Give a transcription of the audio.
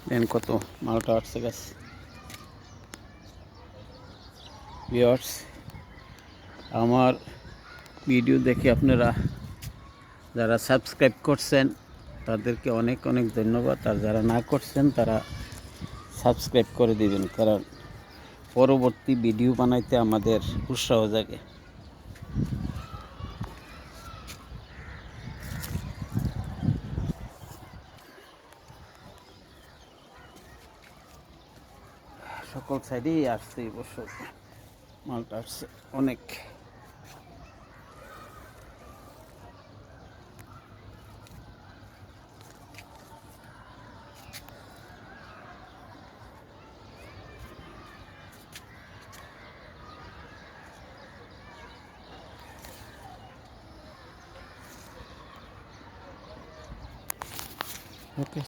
দেন কত মালটা আসছে গাছ। ভিউয়ার্স, আমার ভিডিও দেখে আপনারা যারা সাবস্ক্রাইব করছেন তাদেরকে অনেক অনেক ধন্যবাদ। আর যারা না করছেন তারা সাবস্ক্রাইব করে দিবেন, কারণ পরবর্তী ভিডিও বানাইতে আমাদের উৎসাহ জাগে। সকল সাইডেই আসছে এই বছর মালটা আসছে অনেক। ওকে।